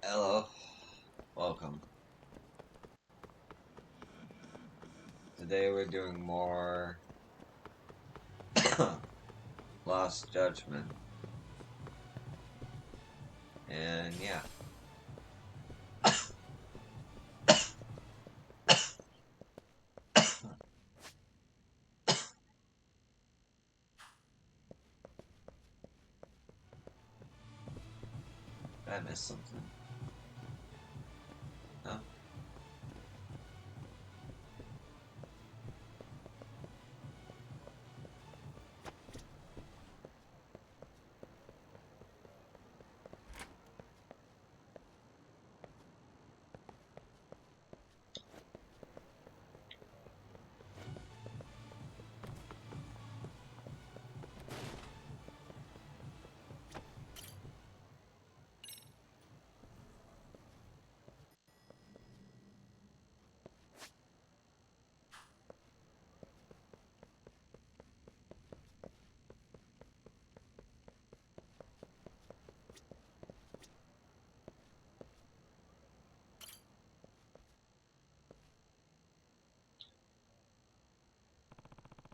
Hello, welcome. Today we're doing more Lost Judgment, and yeah, I missed something. No?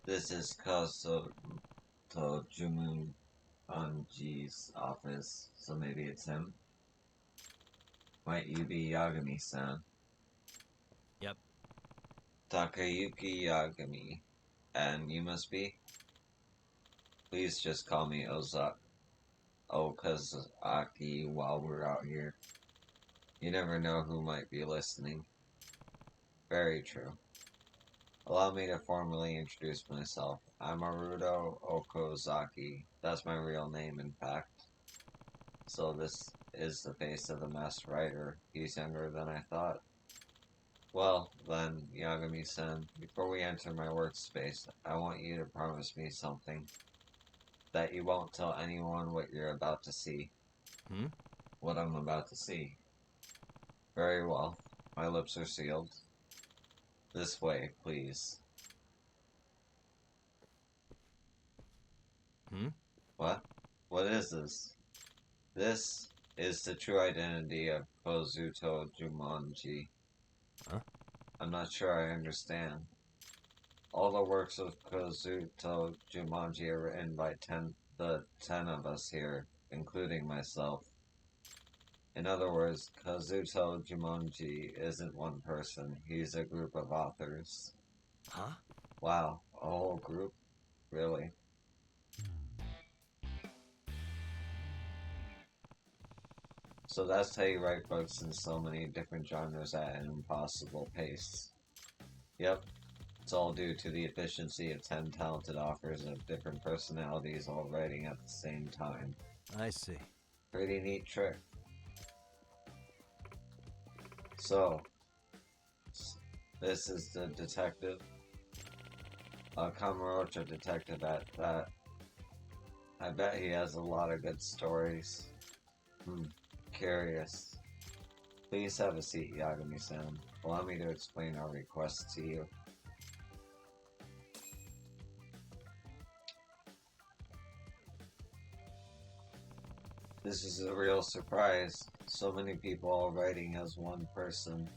This is Kazuto Jumun Anji's office, so maybe it's him. Might you be Yagami-san? Yep. Takayuki Yagami. And you must be? Please just call me Okazaki while we're out here. You never know who might be listening. Very true. Allow me to formally introduce myself. I'm Arudo Okozaki. That's my real name, in fact. So this is the face of the masked writer. He's younger than I thought. Well, then, Yagami-san, before we enter my workspace, I want you to promise me something. That you won't tell anyone what you're about to see. Hmm? What I'm about to see. Very well. My lips are sealed. This way, please. Hmm? What? What is this? This is the true identity of Kozuto Jumanji. Huh? I'm not sure I understand. All the works of Kozuto Jumanji are written by the 10 of us here, including myself. In other words, Kazuto Jumanji isn't one person, he's a group of authors. Huh? Wow, a whole group? Really? So that's how you write books in so many different genres at an impossible pace. Yep, it's all due to the efficiency of 10 talented authors of different personalities all writing at the same time. I see. Pretty neat trick. So, this is the detective, a Kamurocho detective at that. I bet he has a lot of good stories. Curious. Please have a seat, Yagami-san. Allow me to explain our request to you. This is a real surprise. So many people all writing as one person.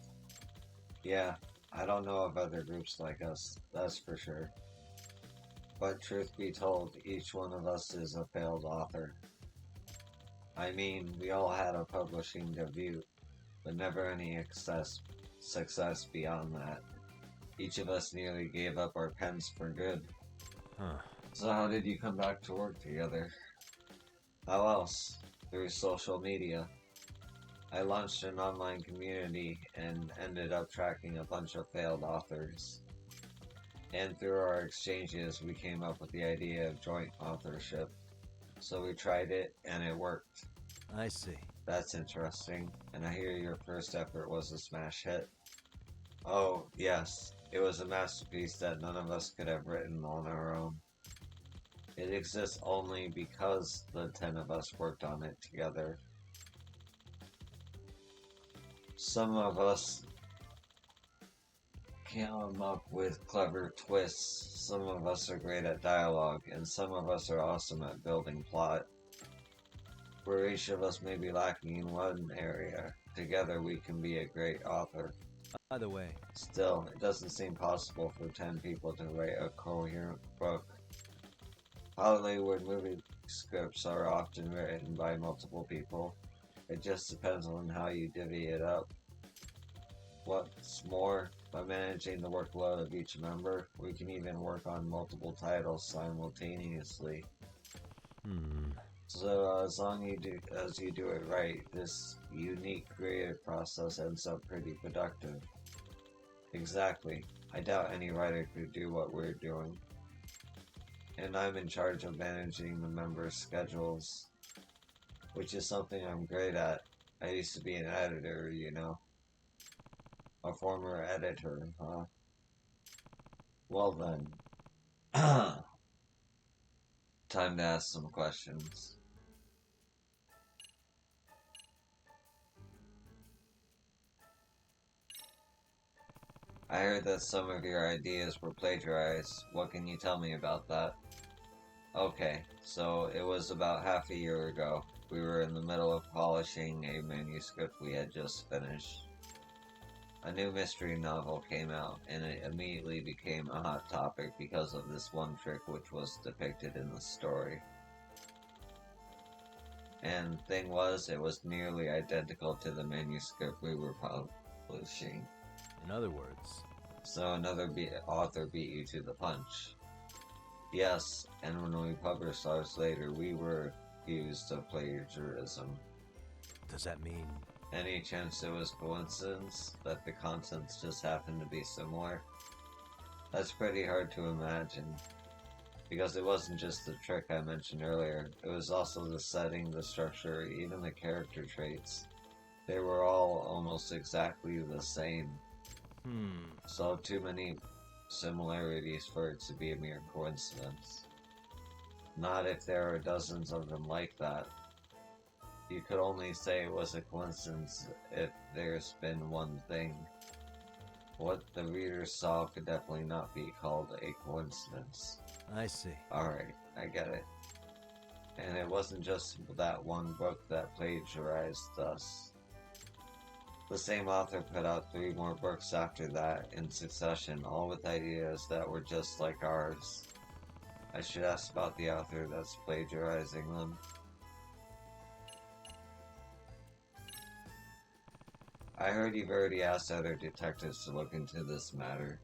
Yeah, I don't know of other groups like us, that's for sure. But truth be told, each one of us is a failed author. I mean, we all had a publishing debut, but never any success beyond that. Each of us nearly gave up our pens for good. Huh. So how did you come back to work together? How else? Through social media. I launched an online community and ended up tracking a bunch of failed authors. And through our exchanges, we came up with the idea of joint authorship. So we tried it, and it worked. I see. That's interesting. And I hear your first effort was a smash hit. Oh, yes. It was a masterpiece that none of us could have written on our own. It exists only because the 10 of us worked on it together. Some of us come up with clever twists, some of us are great at dialogue, and some of us are awesome at building plot. Where each of us may be lacking in one area, together we can be a great author. By the way, Still, it doesn't seem possible for 10 people to write a coherent book. Hollywood movie scripts are often written by multiple people. It just depends on how you divvy it up. What's more, by managing the workload of each member, we can even work on multiple titles simultaneously. So as long as you do it right, this unique creative process ends up pretty productive. Exactly. I doubt any writer could do what we're doing. And I'm in charge of managing the members' schedules, which is something I'm great at. I used to be an editor, you know. A former editor, huh? Well then. Time to ask some questions. I heard that some of your ideas were plagiarized. What can you tell me about that? Okay, so it was about half a year ago. We were in the middle of polishing a manuscript we had just finished. A new mystery novel came out, and it immediately became a hot topic because of this one trick which was depicted in the story. And thing was, it was nearly identical to the manuscript we were publishing. in other words, So another author beat you to the punch. Yes, and when we published ours later, we were accused of plagiarism. does that mean? Any chance it was coincidence that the contents just happened to be similar? That's pretty hard to imagine. Because it wasn't just the trick I mentioned earlier, it was also the setting, the structure, even the character traits. They were all almost exactly the same. So too many similarities for it to be a mere coincidence. Not if there are dozens of them like that. You could only say it was a coincidence if there's been one thing. What the reader saw could definitely not be called a coincidence. I see. Alright, I get it. And it wasn't just that one book that plagiarized us. The same author put out 3 more books after that in succession, all with ideas that were just like ours. I should ask about the author that's plagiarizing them. I heard you've already asked other detectives to look into this matter.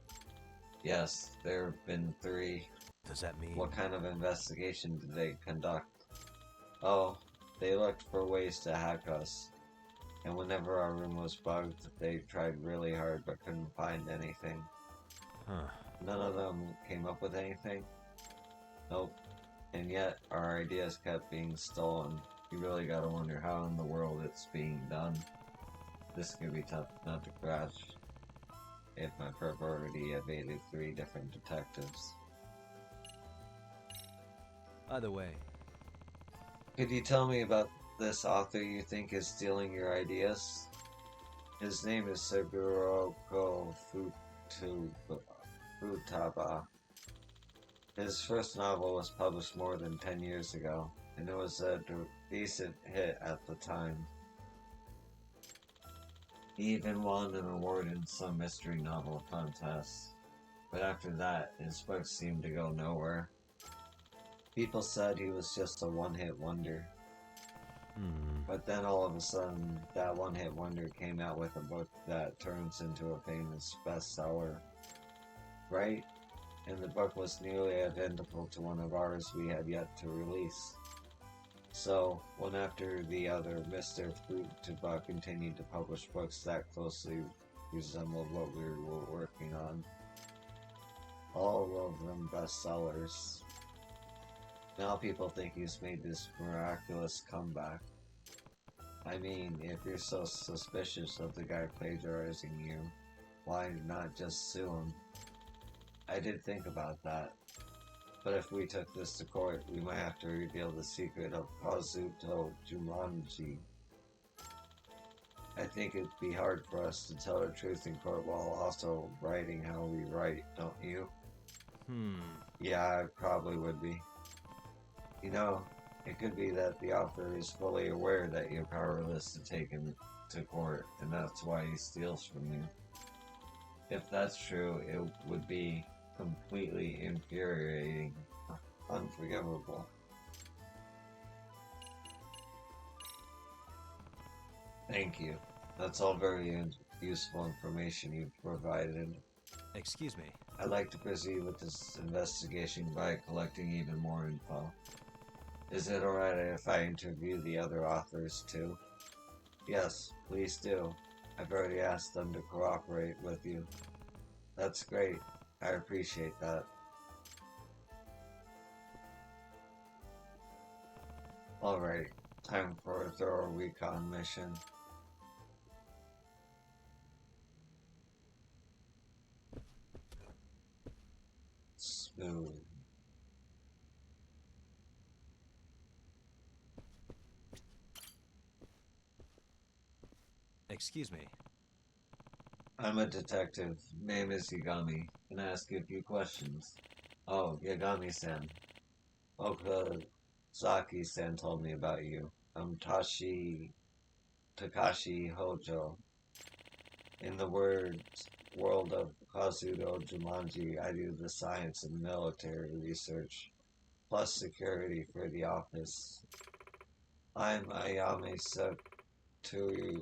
Yes, there have been 3. Does that mean? What kind of investigation did they conduct? Oh, they looked for ways to hack us. And whenever our room was bugged, they tried really hard but couldn't find anything. None of them came up with anything? Nope. And yet, our ideas kept being stolen. You really gotta wonder how in the world it's being done. This could be tough not to crash if my perp already evaded 3 different detectives. By the way, Could you tell me about this author you think is stealing your ideas? His name is Seguroku Futaba. His first novel was published more than 10 years ago, and it was a decent hit at the time. He even won an award in some mystery novel contests, but after that, his books seemed to go nowhere. People said he was just a one-hit wonder. But then all of a sudden, that one-hit wonder came out with a book that turns into a famous bestseller. Right? And the book was nearly identical to one of ours we had yet to release. So, one after the other, Mr. Futaba continued to publish books that closely resembled what we were working on. All of them bestsellers. Now people think he's made this miraculous comeback. I mean, if you're so suspicious of the guy plagiarizing you, why not just sue him? I did think about that. But if we took this to court, we might have to reveal the secret of Kazuto Jumanji. I think it'd be hard for us to tell the truth in court while also writing how we write, don't you? Yeah, I probably would be. You know, it could be that the author is fully aware that you're powerless to take him to court, and that's why he steals from you. If that's true, it would be completely infuriating, unforgivable. Thank you. That's all very useful information you've provided. Excuse me. I'd like to proceed with this investigation by collecting even more info. Is it alright if I interview the other authors too? Yes, please do. I've already asked them to cooperate with you. That's great. I appreciate that. Alright, time for a thorough recon mission. Smooth. Excuse me. I'm a detective. Name is Yagami. Can I ask you a few questions? Oh, Yagami-san. Okazaki-san told me about you. I'm Takashi Hojo. In the world of Kazuto Jumanji, I do the science and military research, plus security for the office. I'm Ayame Satoru.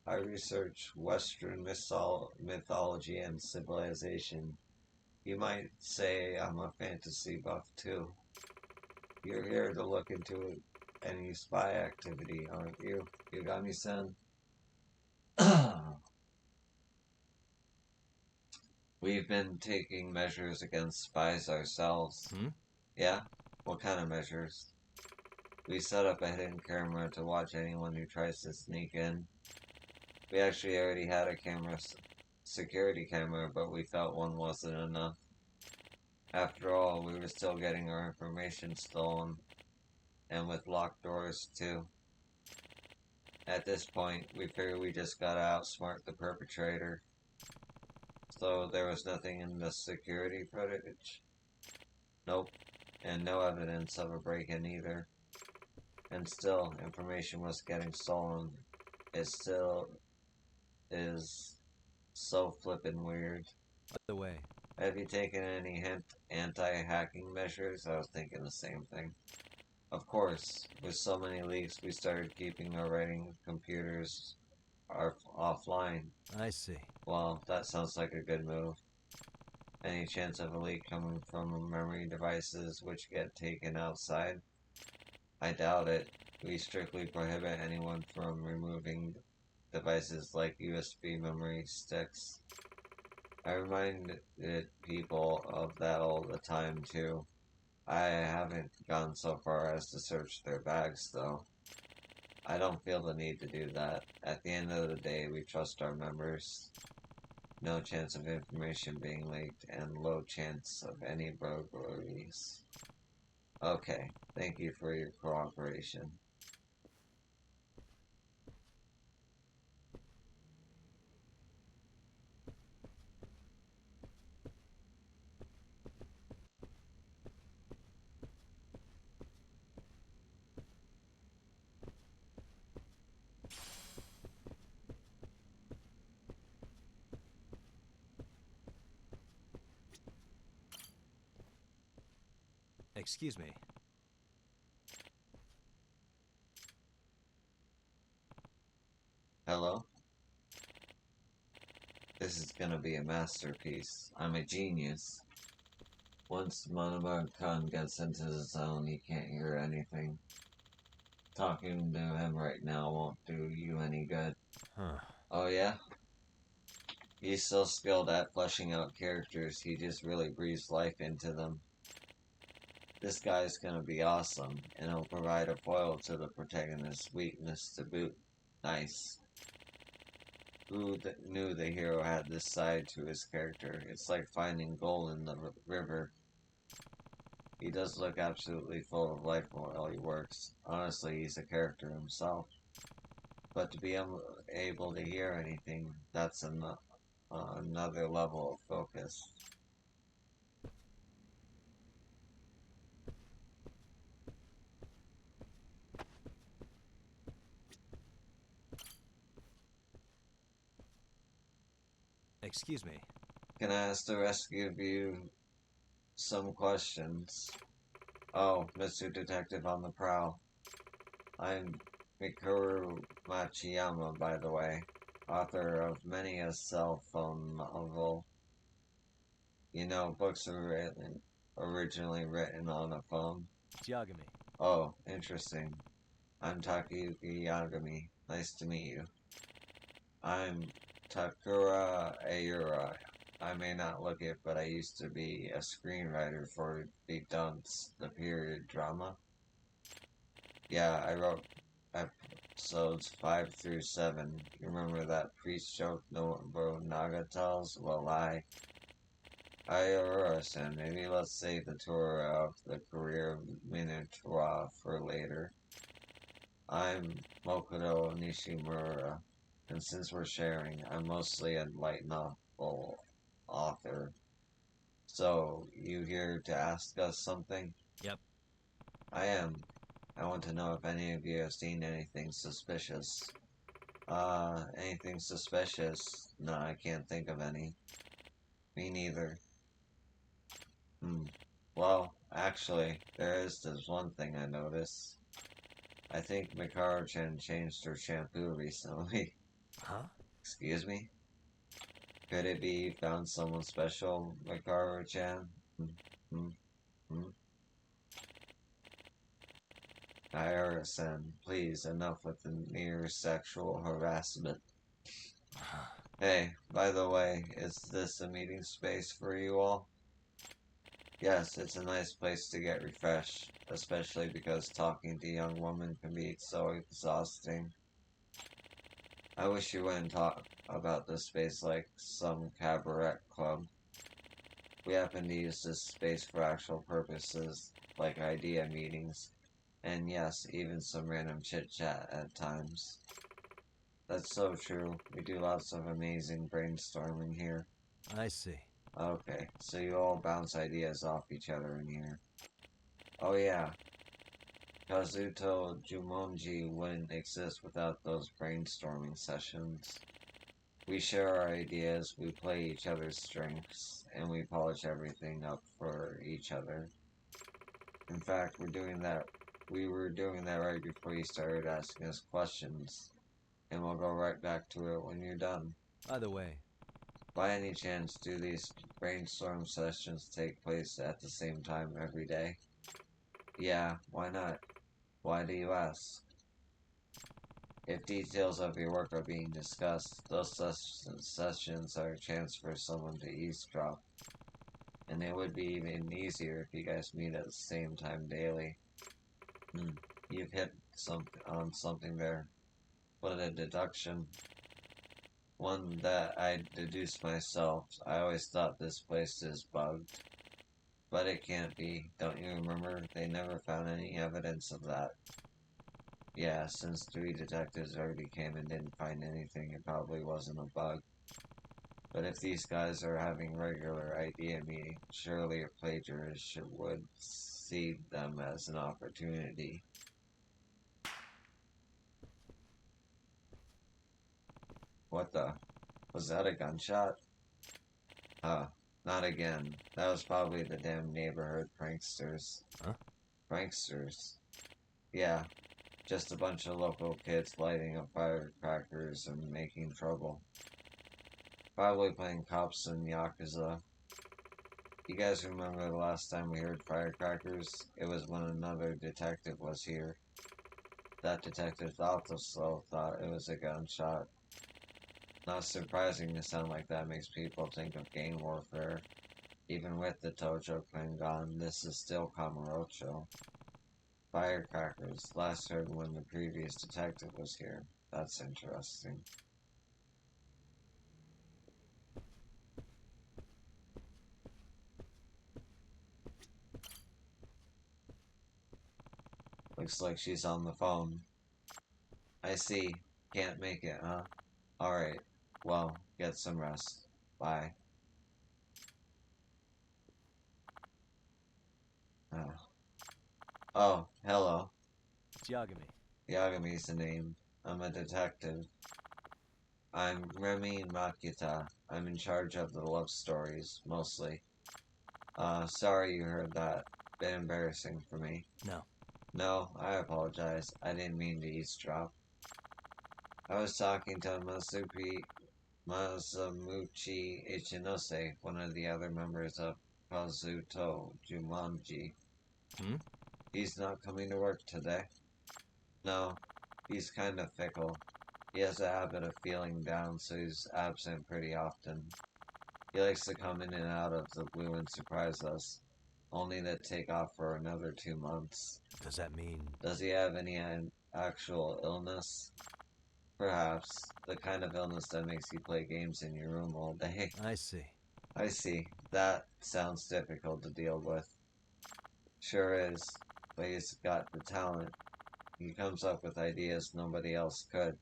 I research Western mythology and civilization. You might say I'm a fantasy buff too. You're here to look into any spy activity, aren't you, Yagami-san? We've been taking measures against spies ourselves. Yeah? What kind of measures? We set up a hidden camera to watch anyone who tries to sneak in. We actually already had a security camera, but we felt one wasn't enough. After all, we were still getting our information stolen, and with locked doors too. At this point, we figured we just gotta outsmart the perpetrator. So there was nothing in the security footage? Nope, and no evidence of a break-in either. And still, information was getting stolen. It still is so flippin' weird. By the way, have you taken any anti-hacking measures? I was thinking the same thing. Of course, with so many leaks, we started keeping our writing computers offline. I see. Well, that sounds like a good move. Any chance of a leak coming from memory devices which get taken outside? I doubt it. We strictly prohibit anyone from removing devices like USB memory sticks. I remind people of that all the time too. I haven't gone so far as to search their bags though. I don't feel the need to do that. At the end of the day, we trust our members. No chance of information being leaked, and low chance of any burglaries. Okay, thank you for your cooperation. Excuse me. Hello? This is gonna be a masterpiece. I'm a genius. Once Monobar-kun gets into the zone, he can't hear anything. Talking to him right now won't do you any good. Huh. Oh yeah? He's so skilled at fleshing out characters, he just really breathes life into them. This guy's gonna be awesome, and he'll provide a foil to the protagonist's weakness to boot. Nice. Who knew the hero had this side to his character? It's like finding gold in the river. He does look absolutely full of life while he works. Honestly, he's a character himself. But to be able to hear anything, that's another level of focus. Excuse me. Can I ask the rest of you some questions? Oh, Mr. Detective on the prowl. I'm Mikuru Machiyama, by the way, author of many a cell phone novel. You know, books are originally written on a phone. Yagami. Oh, interesting. I'm Takayuki Yagami. Nice to meet you. I'm Takura Ayura. I may not look it, but I used to be a screenwriter for The Dunce, the period drama. Yeah, I wrote episodes 5 through 7. You remember that priest joke Nobunaga tells? Well, Ayura-san, maybe let's save the tour of the career of Minotaur for later. I'm Mokudo Nishimura, and since we're sharing, I'm mostly a light novel author. So, you here to ask us something? Yep. I am. I want to know if any of you have seen anything suspicious. Anything suspicious? No, I can't think of any. Me neither. Well, actually, there is this one thing I noticed. I think Mikaro-chan changed her shampoo recently. Huh? Excuse me? Could it be you found someone special, Mikaro-chan? Ayara-san, please, enough with the mere sexual harassment. Hey, by the way, is this a meeting space for you all? Yes, it's a nice place to get refreshed, especially because talking to young women can be so exhausting. I wish you wouldn't talk about this space like some cabaret club. We happen to use this space for actual purposes, like idea meetings, and yes, even some random chit-chat at times. That's so true. We do lots of amazing brainstorming here. I see. Okay, so you all bounce ideas off each other in here. Oh yeah, Kazuto Jumonji wouldn't exist without those brainstorming sessions. We share our ideas, we play each other's strengths, and we polish everything up for each other. In fact, we were doing that right before you started asking us questions, and we'll go right back to it when you're done. By the way, By any chance, do these brainstorm sessions take place at the same time every day? Yeah, why not? Why do you ask? If details of your work are being discussed, those sessions are a chance for someone to eavesdrop. And it would be even easier if you guys meet at the same time daily. You've hit on something there. What a deduction. One that I deduced myself. I always thought this place is bugged. But it can't be. Don't you remember? They never found any evidence of that. Yeah, since 3 detectives already came and didn't find anything, it probably wasn't a bug. But if these guys are having regular idea meetings, surely a plagiarist would see them as an opportunity. What the? Was that a gunshot? Not again. That was probably the damn neighborhood pranksters. Huh? Pranksters? Yeah, just a bunch of local kids lighting up firecrackers and making trouble. Probably playing cops in Yakuza. You guys remember the last time we heard firecrackers? It was when another detective was here. That detective also thought it was a gunshot. Not surprising to sound like that makes people think of gang warfare. Even with the Tojo clan gone, this is still Kamurocho. Firecrackers, last heard when the previous detective was here. That's interesting. Looks like she's on the phone. I see. Can't make it, huh? Alright. Well, get some rest. Bye. Oh, hello. it's Yagami. Yagami's the name. I'm a detective. I'm Remy Makita. I'm in charge of the love stories, mostly. Sorry you heard that. Bit embarrassing for me. No. No, I apologize. I didn't mean to eavesdrop. I was talking to Masamuchi Ichinose, one of the other members of Kazuto Jumanji. Hmm? He's not coming to work today. No, he's kind of fickle. He has a habit of feeling down, so he's absent pretty often. He likes to come in and out of the blue and surprise us, only to take off for another 2 months. Does that mean... Does he have any actual illness? Perhaps. The kind of illness that makes you play games in your room all day. I see. I see. That sounds difficult to deal with. Sure is. But he's got the talent. He comes up with ideas nobody else could.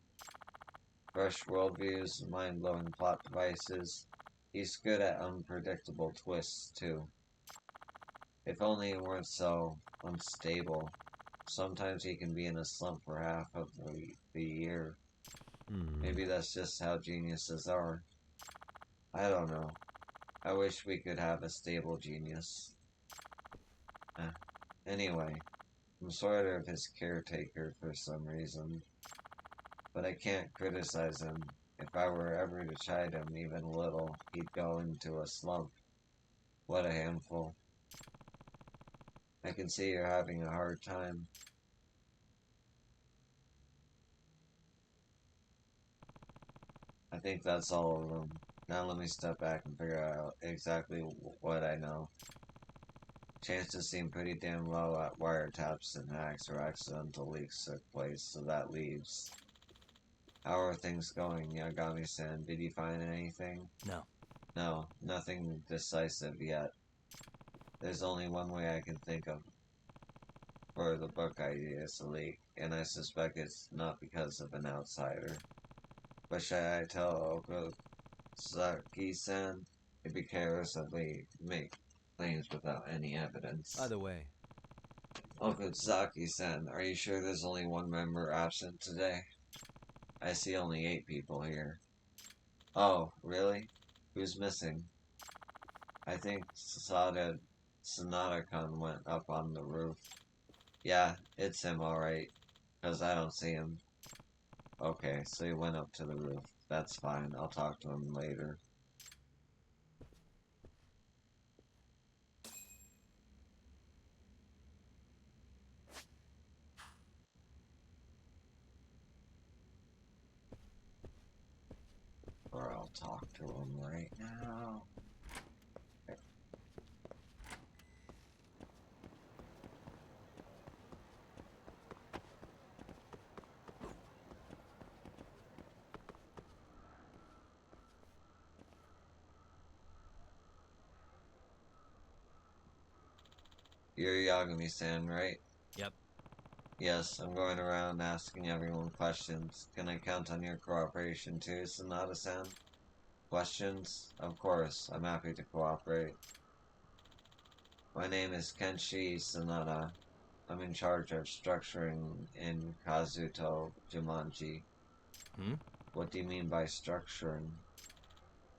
Fresh worldviews, mind-blowing plot devices. He's good at unpredictable twists, too. If only it weren't so unstable. Sometimes he can be in a slump for half of the year. Maybe that's just how geniuses are. I don't know. I wish we could have a stable genius. Anyway, I'm sort of his caretaker for some reason. But I can't criticize him. If I were ever to chide him even a little, he'd go into a slump. What a handful. I can see you're having a hard time. I think that's all of them. Now let me step back and figure out exactly what I know. Chances seem pretty damn low at wiretaps and hacks or accidental leaks took place, so that leaves. How are things going, Yagami-san? Did you find anything? No. No, nothing decisive yet. There's only one way I can think of for the book idea to leak, and I suspect it's not because of an outsider. But should I tell Okazaki-san? It'd be careless if we make claims without any evidence. Either way. Okazaki-san, are you sure there's only one member absent today? I see only 8 people here. Oh, really? Who's missing? I think Sanada-kun went up on the roof. Yeah, it's him alright, 'cause I don't see him. Okay, so he went up to the roof. That's fine, I'll talk to him later. Or I'll talk to him right now. You're Yagami-san, right? Yep. Yes, I'm going around asking everyone questions. Can I count on your cooperation too, Sanada-san? Questions? Of course, I'm happy to cooperate. My name is Kenshi Sanada. I'm in charge of structuring in Kazuto Jumanji. What do you mean by structuring?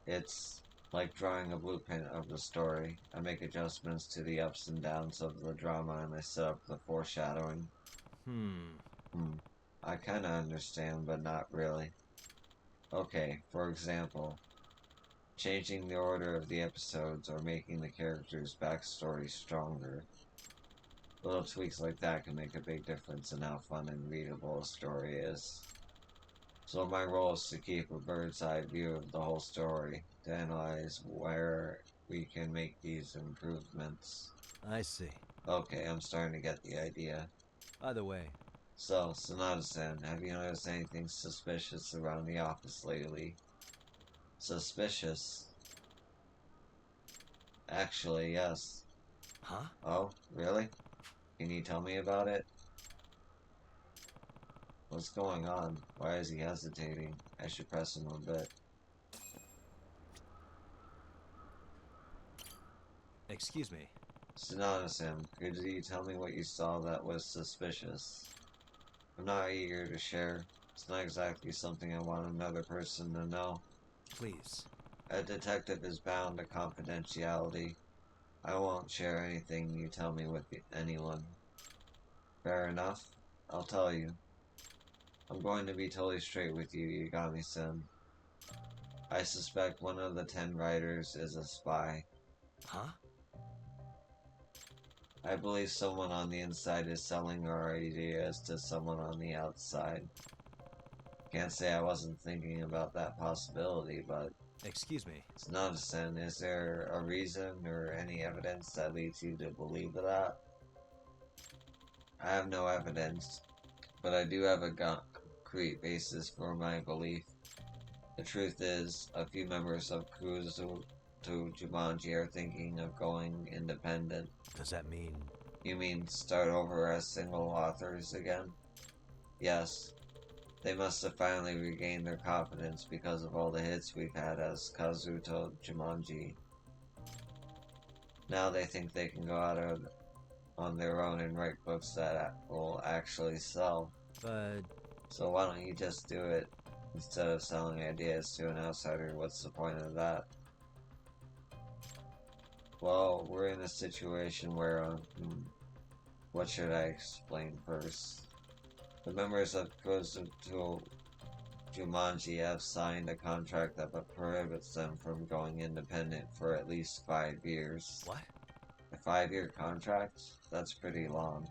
It's like drawing a blueprint of the story. I make adjustments to the ups and downs of the drama and I set up the foreshadowing. I kinda understand, but not really. Okay, for example, changing the order of the episodes or making the characters' backstory stronger. Little tweaks like that can make a big difference in how fun and readable a story is. So my role is to keep a bird's eye view of the whole story, to analyze where we can make these improvements. I see. Okay, I'm starting to get the idea. Either way. So, Sanada-san, have you noticed anything suspicious around the office lately? Suspicious? Actually, yes. Huh? Oh, really? Can you tell me about it? What's going on? Why is he hesitating? I should press him a bit. Excuse me. Sanada-san, could you tell me what you saw that was suspicious? I'm not eager to share. It's not exactly something I want another person to know. Please. A detective is bound to confidentiality. I won't share anything you tell me with anyone. Fair enough. I'll tell you. I'm going to be totally straight with you, Yagami-san. I suspect one of the 10 writers is a spy. Huh? I believe someone on the inside is selling our ideas to someone on the outside. Can't say I wasn't thinking about that possibility, but Excuse me. it's not a sin. Is there a reason or any evidence that leads you to believe that? I have no evidence, but I do have a concrete basis for my belief. The truth is, a few members of Kuzu to Jumanji are thinking of going independent. Does that mean... You mean start over as single authors again? Yes. They must have finally regained their confidence because of all the hits we've had as Kazuto Jumanji. Now they think they can go out on their own and write books that will actually sell. But... So why don't you just do it instead of selling ideas to an outsider? What's the point of that? Well, we're in a situation where, what should I explain first? The members of Kozuto Jumanji have signed a contract that prohibits them from going independent for at least 5 years. What? A 5-year contract? That's pretty long.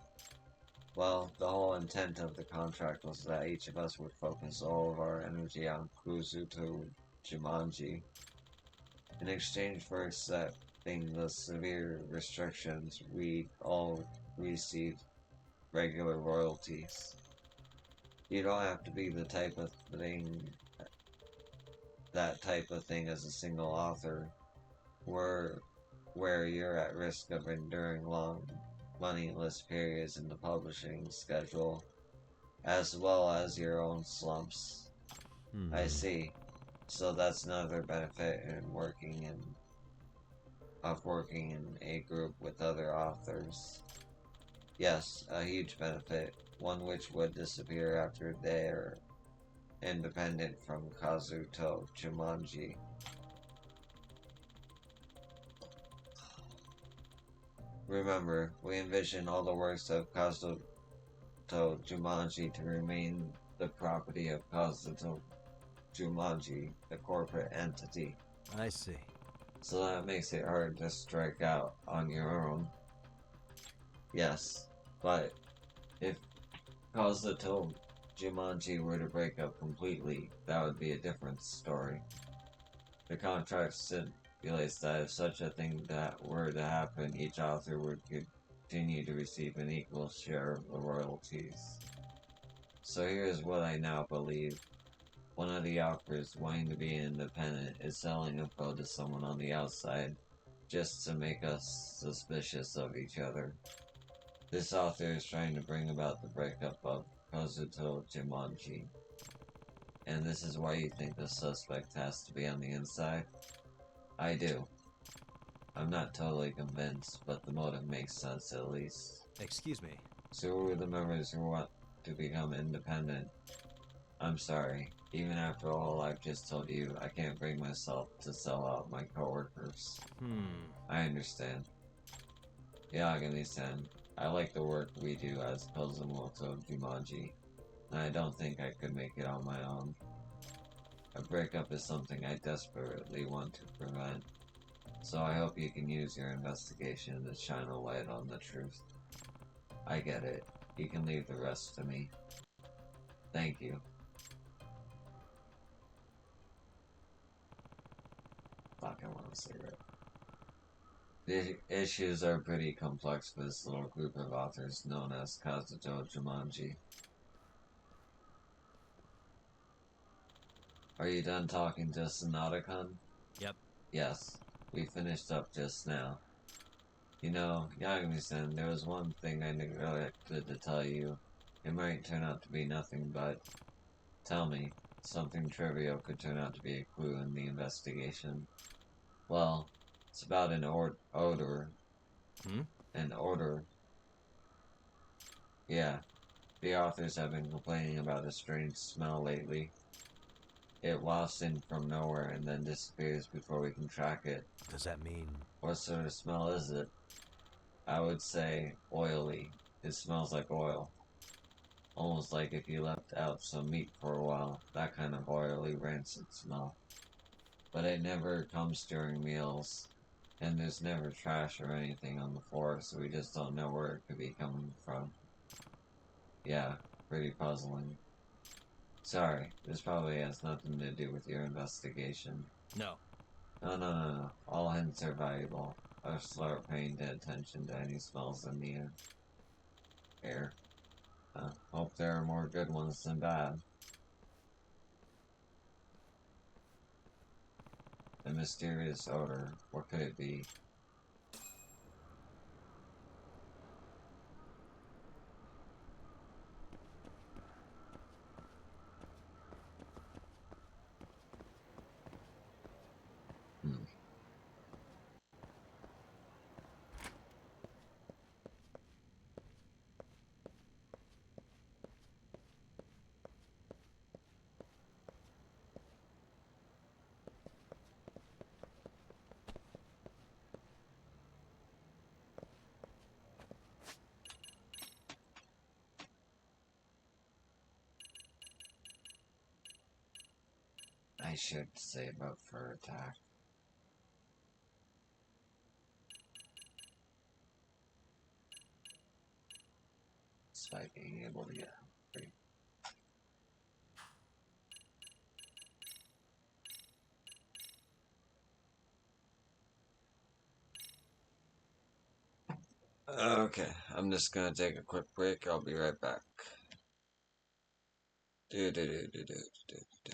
Well, the whole intent of the contract was that each of us would focus all of our energy on Kuzuto Jumanji. In exchange for accepting the severe restrictions, we all received regular royalties. You don't have to be that type of thing as a single author, where you're at risk of enduring long, moneyless periods in the publishing schedule, as well as your own slumps. I see. So that's another benefit in working in a group with other authors. Yes, a huge benefit, one which would disappear after they're independent from Kazuto Jumanji. Remember, we envision all the works of Kazuto Jumanji to remain the property of Kazuto Jumanji, the corporate entity. I see. So that makes it hard to strike out on your own. Yes, but if Kazuto Jumanji were to break up completely, that would be a different story. The contract stipulates that if such a thing that were to happen, each author would continue to receive an equal share of the royalties. So here's what I now believe. One of the authors, wanting to be independent, is selling a book to someone on the outside, just to make us suspicious of each other. This author is trying to bring about the breakup of Kazuto Jumanji. And this is why you think the suspect has to be on the inside? I do. I'm not totally convinced, but the motive makes sense at least. Excuse me. So who are the members who want to become independent? I'm sorry. Even after all I've just told you, I can't bring myself to sell out my coworkers. I understand. Yagami-san, I like the work we do as Kozumoto Jumanji, and I don't think I could make it on my own. A breakup is something I desperately want to prevent, so I hope you can use your investigation to shine a light on the truth. I get it. You can leave the rest to me. Thank you. Fuck, I want a cigarette. The issues are pretty complex for this little group of authors known as Kazuto Jumanji. Are you done talking to Sonata-kun? Yep. Yes. We finished up just now. You know, Yagami-san, there was one thing I neglected to tell you. It might turn out to be nothing, but... Tell me, something trivial could turn out to be a clue in the investigation. Well, it's about an odor. An odor. Yeah. The authors have been complaining about a strange smell lately. It wafts in from nowhere and then disappears before we can track it. Does that mean... What sort of smell is it? I would say oily. It smells like oil. Almost like if you left out some meat for a while. That kind of oily, rancid smell. But it never comes during meals. And there's never trash or anything on the floor, so we just don't know where it could be coming from. Yeah, pretty puzzling. Sorry, this probably has nothing to do with your investigation. No. No. All hints are valuable. I'll start paying attention to any smells in the air. Hope there are more good ones than bad. The mysterious odor, what could it be? Hmm. I should save up for attack. Despite being able to get free. Okay, I'm just gonna take a quick break. I'll be right back. Do do do do do do do.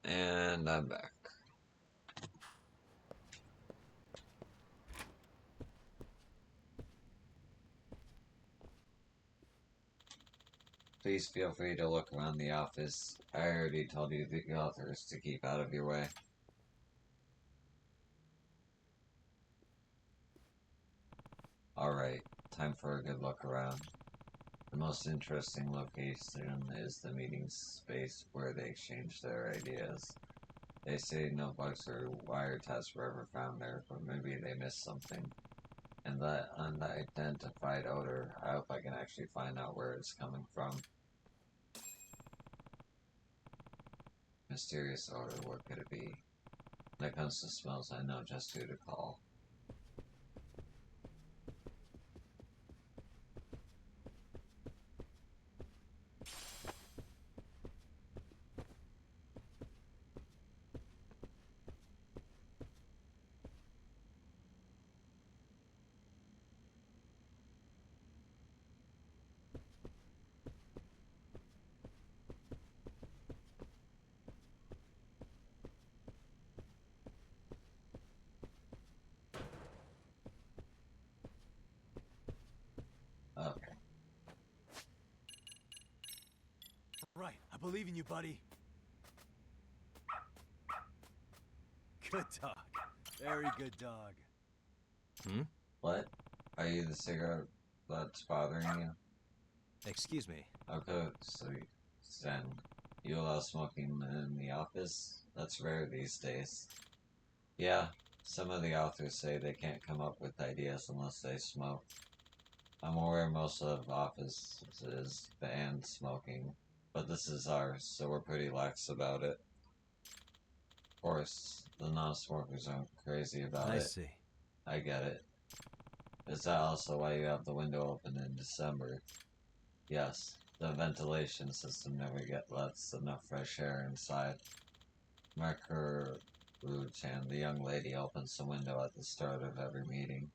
And I'm back. Please feel free to look around the office. I already told you the authors to keep out of your way. Alright, time for a good look around. The most interesting location is the meeting space where they exchange their ideas. They say no bugs or wiretaps were ever found there, but maybe they missed something. And that unidentified odor, I hope I can actually find out where it's coming from. Mysterious odor, what could it be? When it comes to smells, I know just who to call. Okay. Right, I believe in you, buddy. Good dog. Very good dog. Hmm? What? Are you the cigarette that's bothering you? Excuse me. Okay, so then you allow smoking in the office? That's rare these days. Yeah, some of the authors say they can't come up with ideas unless they smoke. I'm aware most of offices ban smoking, but this is ours, so we're pretty lax about it. Of course, the non-smokers aren't crazy about I it. see. I get it. Is that also why you have the window open in December? Yes, the ventilation system never lets enough fresh air inside. Macaru-chan, the young lady, opens the window at the start of every meeting.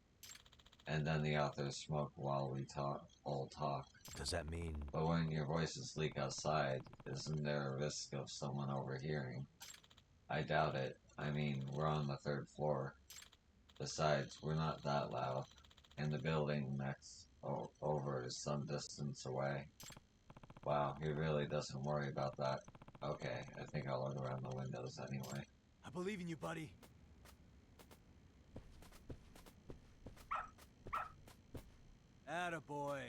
And then the authors smoke while we all talk. Does that mean... But when your voices leak outside, isn't there a risk of someone overhearing? I doubt it. I mean, we're on the 3rd floor. Besides, we're not that loud. And the building next over is some distance away. Wow, he really doesn't worry about that. Okay, I think I'll look around the windows anyway. I believe in you, buddy. Attaboy.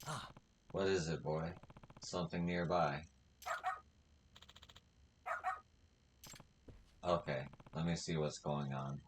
Ah. What is it, boy? Something nearby. Okay, let me see what's going on.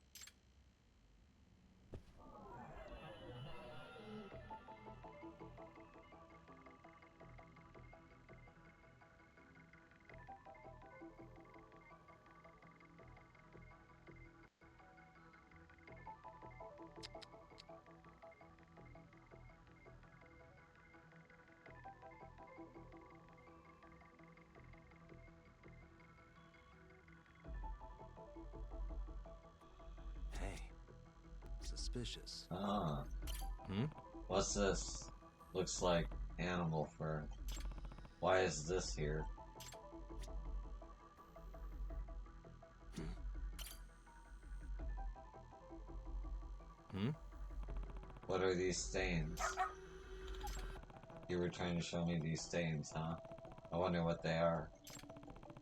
Hey. Suspicious. Ah, Hmm? what's this? Looks like animal fur. Why is this here? Hmm? What are these stains? You were trying to show me these stains, huh? I wonder what they are.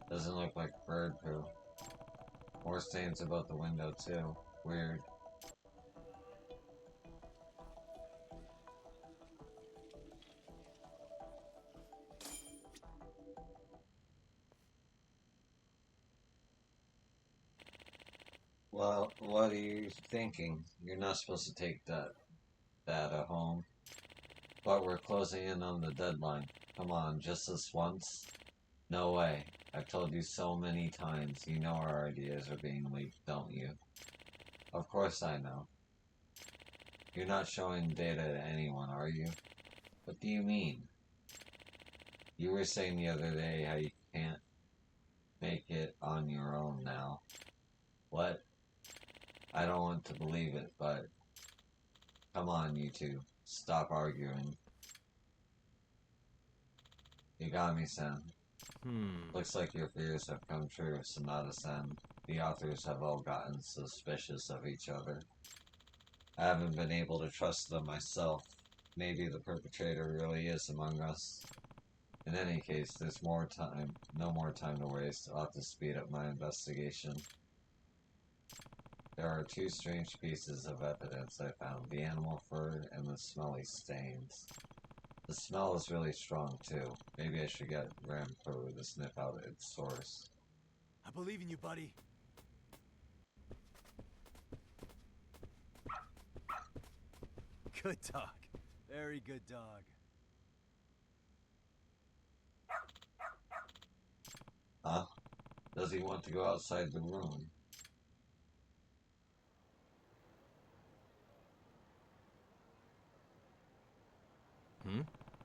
Doesn't look like bird poo. More stains about the window, too. Weird. Well, what are you thinking? You're not supposed to take that data home. But we're closing in on the deadline. Come on, just this once? No way. I've told you so many times, you know our ideas are being leaked, don't you? Of course I know. You're not showing data to anyone, are you? What do you mean? You were saying the other day how you can't make it on your own now. What? I don't want to believe it, but come on, you two. Stop arguing. You got me, Sen. Looks like your fears have come true, Sonata-san. The authors have all gotten suspicious of each other. I haven't been able to trust them myself. Maybe the perpetrator really is among us. In any case, there's no more time to waste. I'll have to speed up my investigation. There are two strange pieces of evidence I found, the animal fur and the smelly stains. The smell is really strong, too. Maybe I should get Rampo to sniff out its source. I believe in you, buddy. Good dog. Very good dog. Huh? Does he want to go outside the room?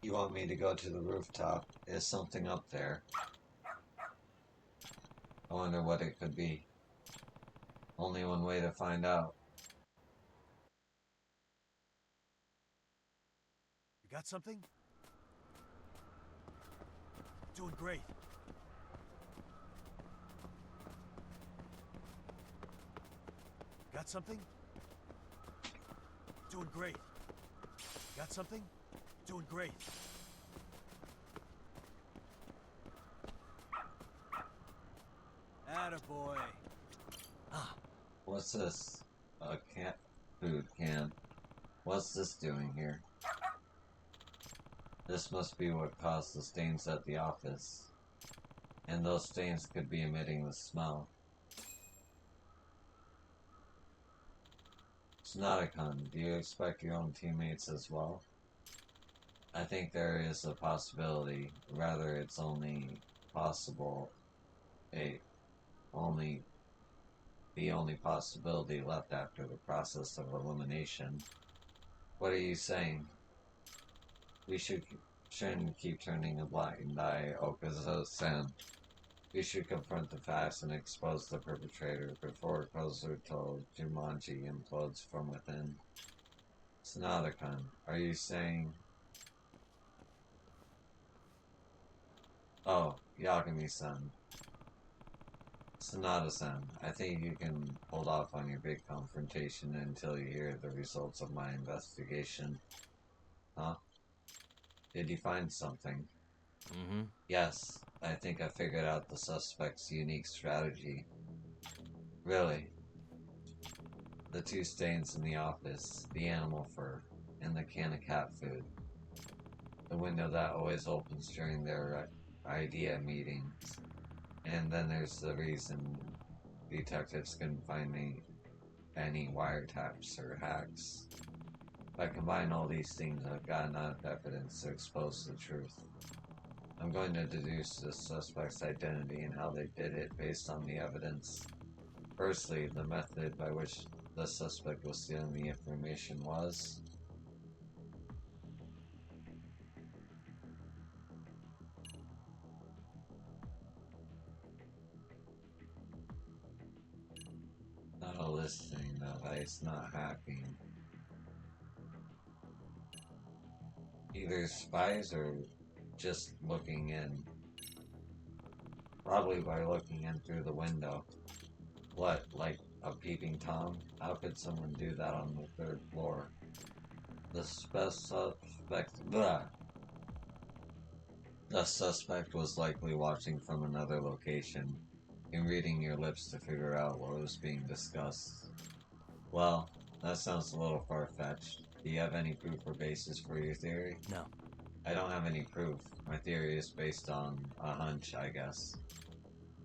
You want me to go to the rooftop? There's something up there. I wonder what it could be. Only one way to find out. You got something? Doing great. Got something? Doing great. Got something? Doing great. Attaboy. Ah. What's this? A cat food can. What's this doing here? This must be what caused the stains at the office. And those stains could be emitting the smell. Sonata-kun, do you expect your own teammates as well? I think there is a possibility. Rather, it's only possible. The only possibility left after the process of elimination. What are you saying? We shouldn't keep turning a blind eye, Okazuo-san. We should confront the facts and expose the perpetrator before Kozuto Jumanji implodes from within. Sonata-kun, are you saying... Oh, Yagami-san. Sonata-san, I think you can hold off on your big confrontation until you hear the results of my investigation. Huh? Did you find something? Yes, I think I figured out the suspect's unique strategy. Really? The two stains in the office, the animal fur, and the can of cat food. The window that always opens during their idea meetings. And then there's the reason detectives couldn't find any wiretaps or hacks. If I combine all these things, I've got enough evidence to expose the truth. I'm going to deduce the suspect's identity and how they did it based on the evidence. Firstly, the method by which the suspect was stealing the information was... not a listening device, not hacking. Either spies or just looking in. Probably by looking in through the window. What, like a peeping Tom? How could someone do that on the third floor? The suspect was likely watching from another location and reading your lips to figure out what was being discussed. Well, that sounds a little far-fetched. Do you have any proof or basis for your theory? No. I don't have any proof. My theory is based on a hunch, I guess.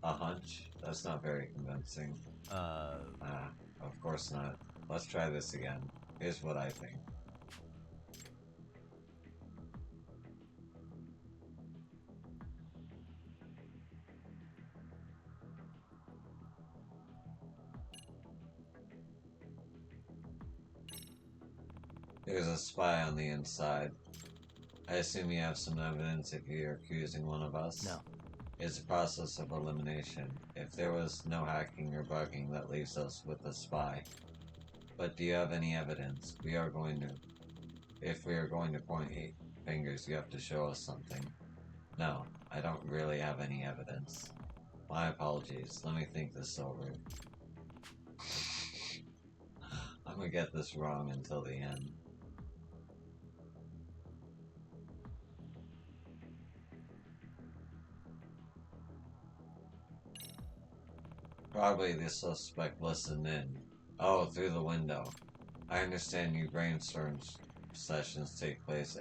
A hunch? That's not very convincing. Of course not. Let's try this again. Here's what I think. There's a spy on the inside. I assume you have some evidence if you're accusing one of us? No. It's a process of elimination. If there was no hacking or bugging, that leaves us with a spy. But do you have any evidence? If we are going to point fingers, you have to show us something. No, I don't really have any evidence. My apologies. Let me think this over. I'm gonna get this wrong until the end. Probably the suspect listened in. Oh, through the window. I understand you brainstorm sessions take place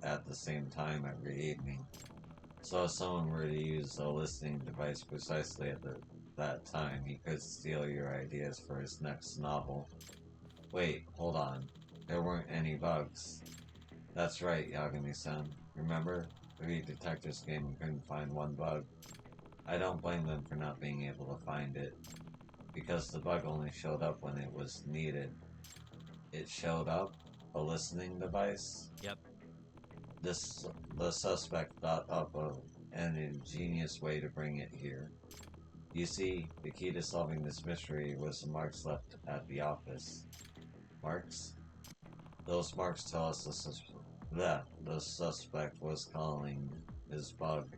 at the same time every evening. So if someone were to use a listening device precisely at that time, he could steal your ideas for his next novel. Wait, hold on. There weren't any bugs. That's right, Yagami-san. Remember? 3 detectives came and couldn't find one bug. I don't blame them for not being able to find it, because the bug only showed up when it was needed. It showed up? A listening device? Yep. The suspect thought up an ingenious way to bring it here. You see, the key to solving this mystery was the marks left at the office. Marks? Those marks tell us that the suspect was calling his bug.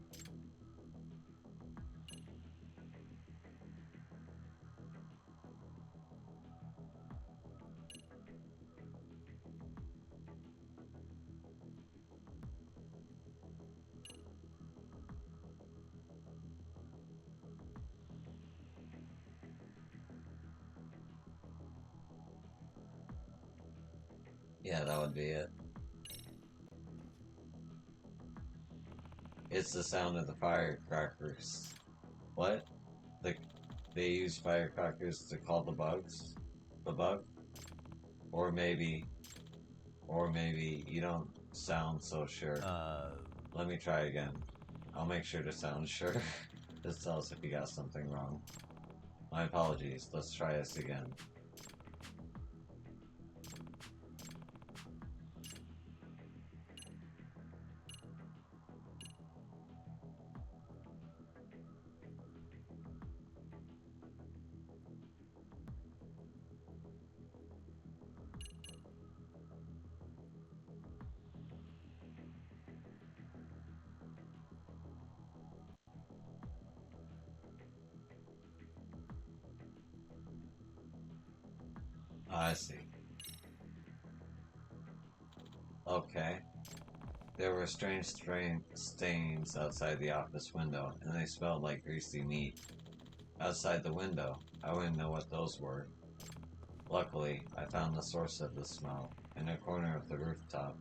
Yeah, that would be it. It's the sound of the firecrackers. What? They use firecrackers to call the bugs? The bug? Or maybe you don't sound so sure. Let me try again. I'll make sure to sound sure. Just tell us if you got something wrong. My apologies. Let's try this again. I see. Okay. There were strange stains outside the office window, and they smelled like greasy meat. Outside the window, I wouldn't know what those were. Luckily, I found the source of the smell in a corner of the rooftop.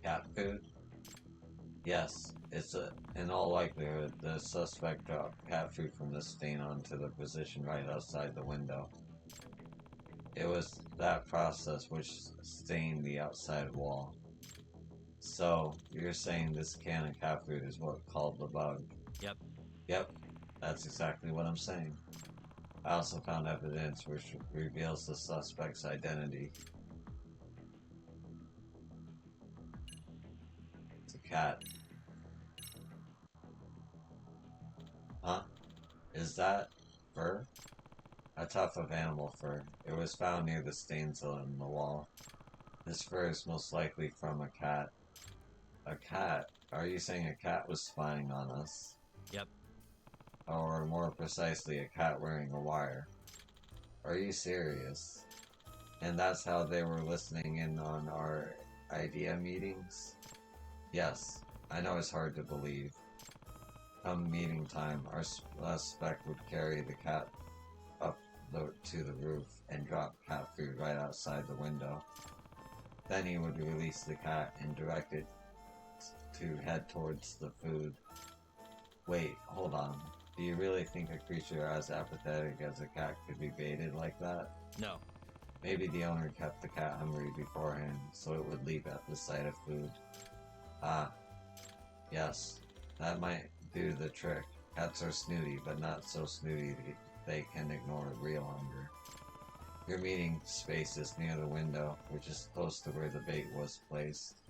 Cat food? Yes, in all likelihood, the suspect dropped cat food from the stain onto the position right outside the window. It was that process which stained the outside wall. So, you're saying this can of cat food is what called the bug? Yep. Yep, that's exactly what I'm saying. I also found evidence which reveals the suspect's identity. It's a cat. Huh? Is that fur? A tuft of animal fur. It was found near the stains on the wall. This fur is most likely from a cat. A cat? Are you saying a cat was spying on us? Yep. Or more precisely, a cat wearing a wire? Are you serious? And that's how they were listening in on our idea meetings? Yes, I know it's hard to believe. Come meeting time, our suspect would carry the cat up to the roof and drop cat food right outside the window. Then he would release the cat and direct it to head towards the food. Wait, hold on. Do you really think a creature as apathetic as a cat could be baited like that? No. Maybe the owner kept the cat hungry beforehand, so it would leap at the sight of food. Ah, yes, that might do the trick. Cats are snooty, but not so snooty they can ignore real hunger. Your meeting space is near the window, which is close to where the bait was placed.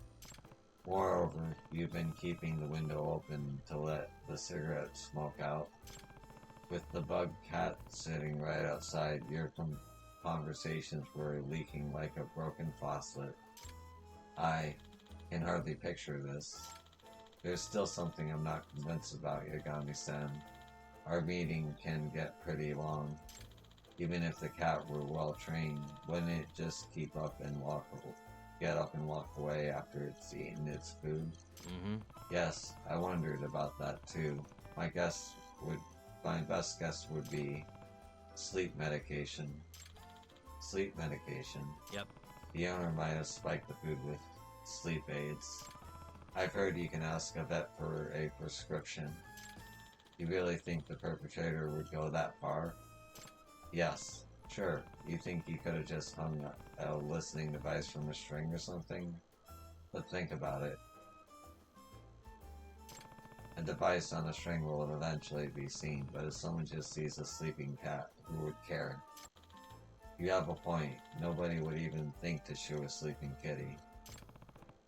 Moreover, you've been keeping the window open to let the cigarette smoke out. With the bug cat sitting right outside, your conversations were leaking like a broken faucet. I can hardly picture this. There's still something I'm not convinced about, Yagami-san. Our meeting can get pretty long. Even if the cat were well trained, wouldn't it just get up and walk away after it's eaten its food? Mm-hmm. Yes, I wondered about that too. My best guess would be sleep medication. Sleep medication. Yep. The owner might have spiked the food with sleep aids. I've heard you can ask a vet for a prescription. You really think the perpetrator would go that far? Yes, sure. You think he could have just hung a listening device from a string or something? But think about it. A device on a string will eventually be seen, but if someone just sees a sleeping cat, who would care? You have a point. Nobody would even think to shoot a sleeping kitty.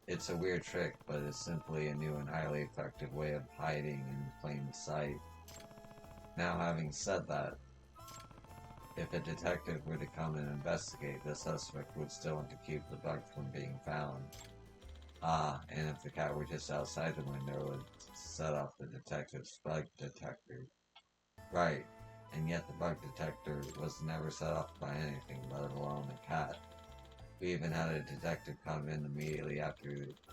It's a weird trick, but it's simply a new and highly effective way of hiding in plain sight. Now, having said that, if a detective were to come and investigate, the suspect would still want to keep the bug from being found. Ah, and if the cat were just outside the window, it would set off the detective's bug detector. Right, and yet the bug detector was never set off by anything, let alone a cat. We even had a detective come in immediately after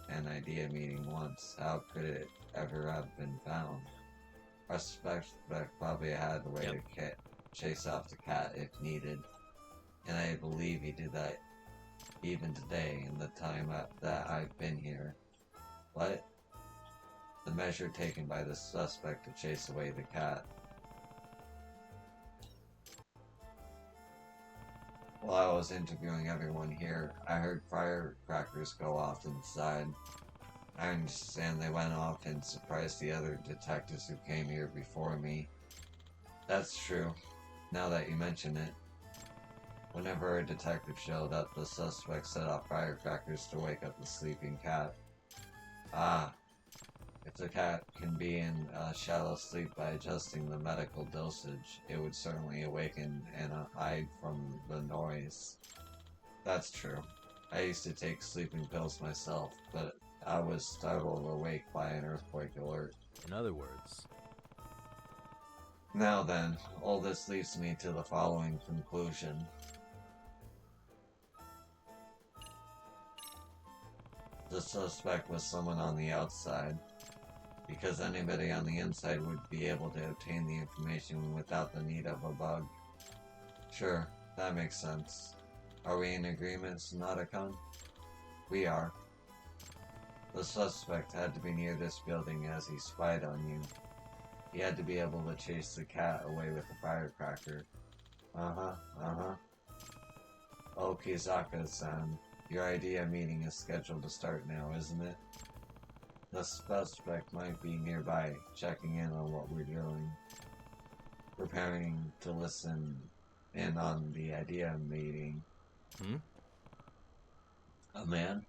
an idea meeting once. How could it ever have been found? Our suspect probably had a way to chase off the cat if needed, and I believe he did that even today in the time that I've been here. What? The measure taken by the suspect to chase away the cat. While I was interviewing everyone here, I heard firecrackers go off inside. I understand they went off and surprised the other detectives who came here before me. That's true, now that you mention it. Whenever a detective showed up, the suspect set off firecrackers to wake up the sleeping cat. Ah, if the cat can be in a shallow sleep by adjusting the medical dosage, it would certainly awaken and hide from the noise. That's true. I used to take sleeping pills myself, but I was startled awake by an earthquake alert. In other words, Now then, all this leads me to the following conclusion. The suspect was someone on the outside, because anybody on the inside would be able to obtain the information without the need of a bug. Sure, that makes sense. Are we in agreement, Sonata-kun? We are. The suspect had to be near this building as he spied on you. He had to be able to chase the cat away with the firecracker. Okizaka-san, your idea meeting is scheduled to start now, isn't it? The suspect might be nearby, checking in on what we're doing. Preparing to listen in on the idea meeting. A man?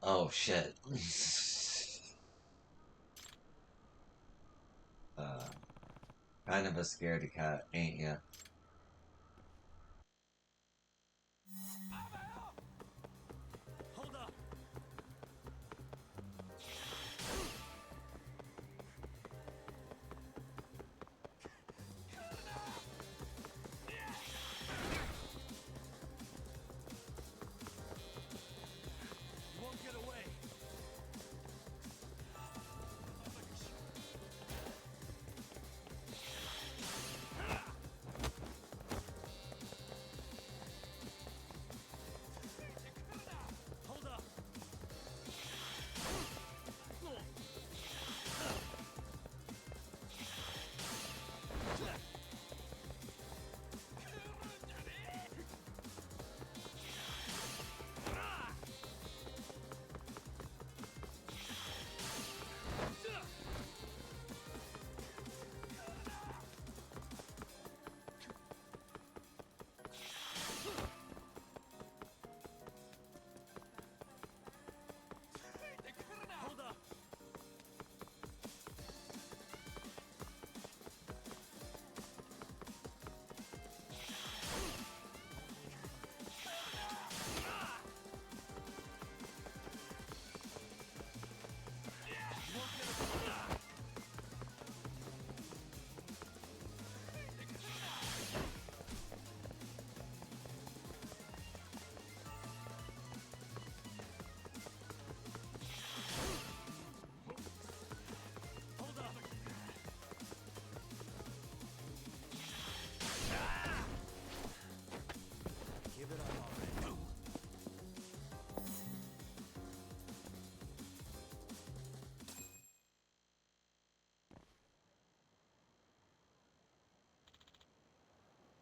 Oh shit. Kind of a scaredy cat, ain't ya? Hold up. You won't get away.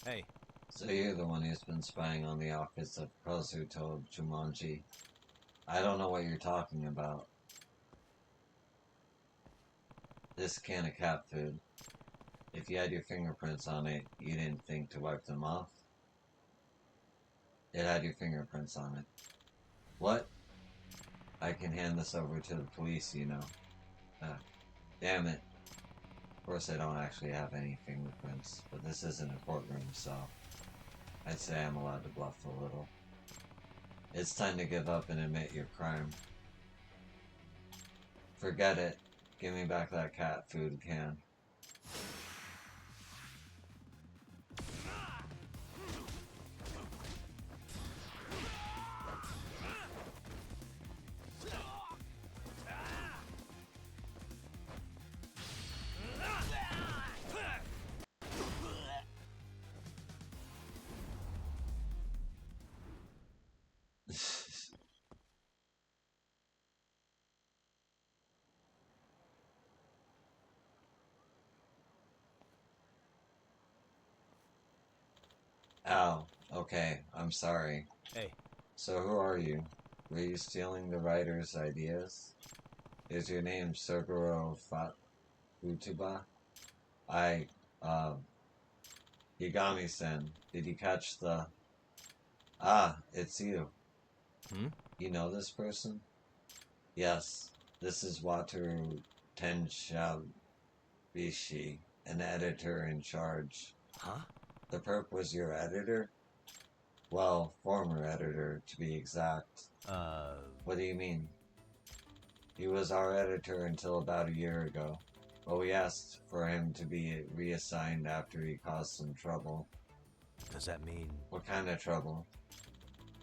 Hey. So you're the one who's been spying on the office of Kazuto Jumanji. I don't know what you're talking about. This can of cat food. If you had your fingerprints on it, you didn't think to wipe them off? It had your fingerprints on it. What? I can hand this over to the police, you know. Ah, damn it. Of course I don't actually have any fingerprints, but this isn't a courtroom, so I'd say I'm allowed to bluff a little. It's time to give up and admit your crime. Forget it. Give me back that cat food can. Ow. Okay, I'm sorry. Hey. So who are you? Were you stealing the writer's ideas? Is your name Suguro Futuba? I, uh, Higami-sen, did you catch the... Ah, it's you. Hmm? You know this person? Yes, this is Wataru Tenshabishi, an editor in charge. Huh? The perp was your editor? Well, former editor, to be exact. What do you mean? He was our editor until about a year ago, but we asked for him to be reassigned after he caused some trouble. Does that mean... What kind of trouble?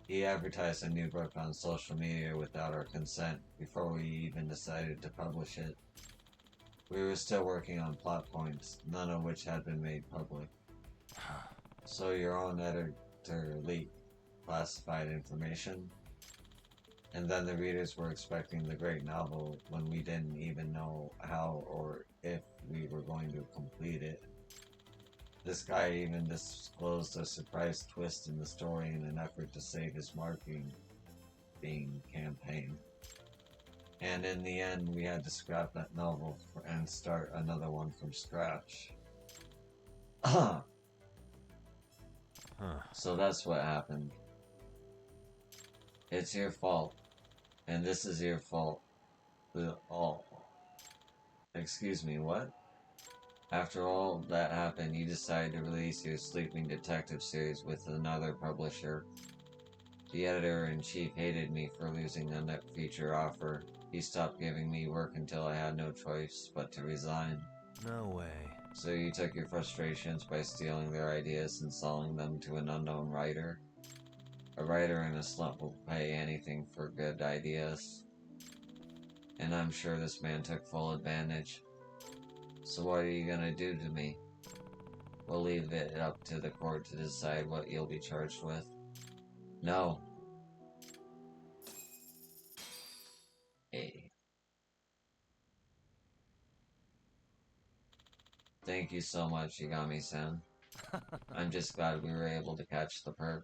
He advertised a new book on social media without our consent before we even decided to publish it. We were still working on plot points, none of which had been made public. So your own editor leaked classified information? And then the readers were expecting the great novel when we didn't even know how or if we were going to complete it. This guy even disclosed a surprise twist in the story in an effort to save his marketing campaign. And in the end, we had to scrap that novel and start another one from scratch. So that's what happened. It's your fault. And this is your fault. Excuse me, what? After all that happened, you decided to release your Sleeping Detective series with another publisher. The editor-in-chief hated me for losing the net feature offer. He stopped giving me work until I had no choice but to resign. No way. So you took your frustrations by stealing their ideas and selling them to an unknown writer? A writer in a slump will pay anything for good ideas. And I'm sure this man took full advantage. So what are you gonna do to me? We'll leave it up to the court to decide what you'll be charged with. No. Hey. Thank you so much, Yagami-san. I'm just glad we were able to catch the perp.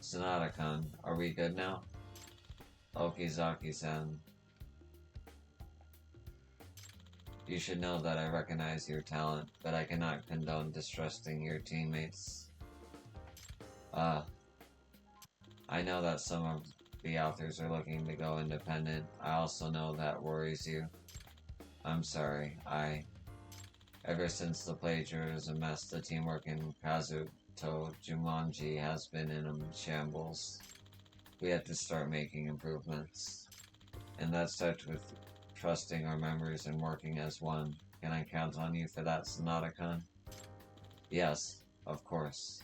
Sonata-kun, are we good now? Okizaki-san. You should know that I recognize your talent, but I cannot condone distrusting your teammates. I know that some of the authors are looking to go independent. I also know that worries you. I'm sorry, ever since the plagiarism mess, the teamwork in Kazuto Jumanji has been in a shambles. We have to start making improvements. And that starts with trusting our members and working as one. Can I count on you for that, Sonata-kun? Yes, of course.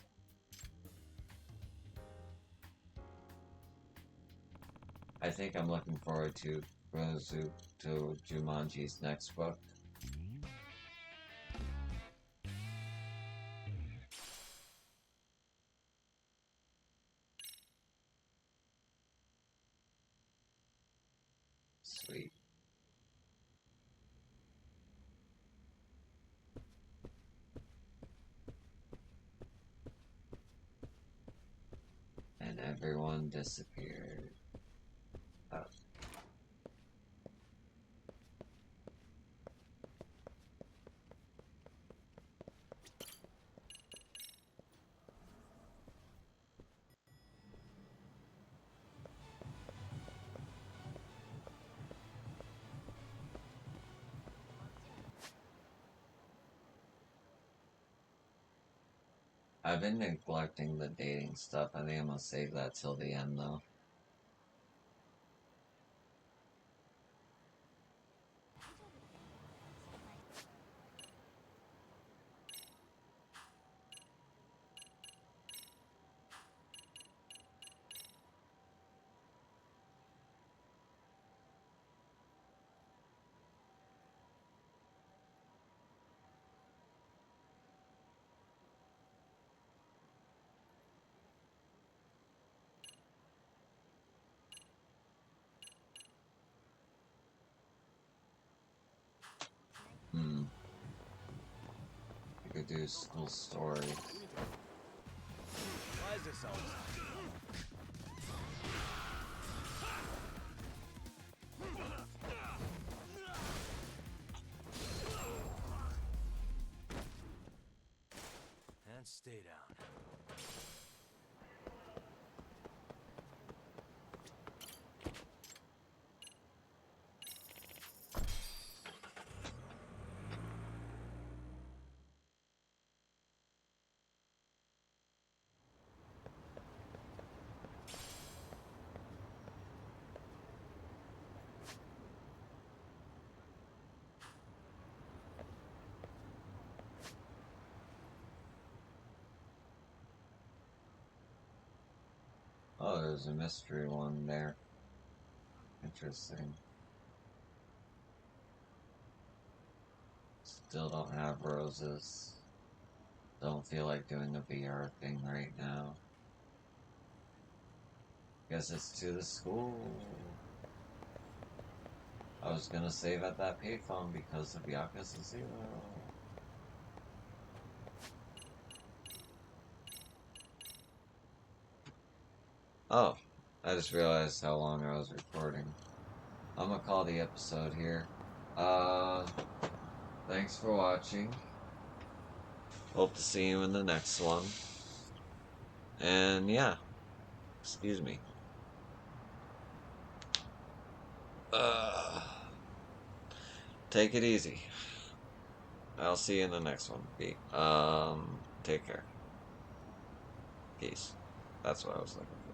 I think I'm looking forward to Kazuto Jumanji's next book. Sweet. everyone disappeared. Oh. I've been neglecting the dating stuff. I think I'm gonna save that till the end though. You could do school stories. Why is this always? And stay down. Oh, there's a mystery one there. Interesting. Still don't have roses. Don't feel like doing a VR thing right now. Guess it's to the school. I was gonna save at that payphone because of Yakuza 0. Oh, I just realized how long I was recording. I'm gonna call the episode here. Thanks for watching. Hope to see you in the next one. And yeah, excuse me. Take it easy. I'll see you in the next one. Take care. Peace. That's what I was looking for.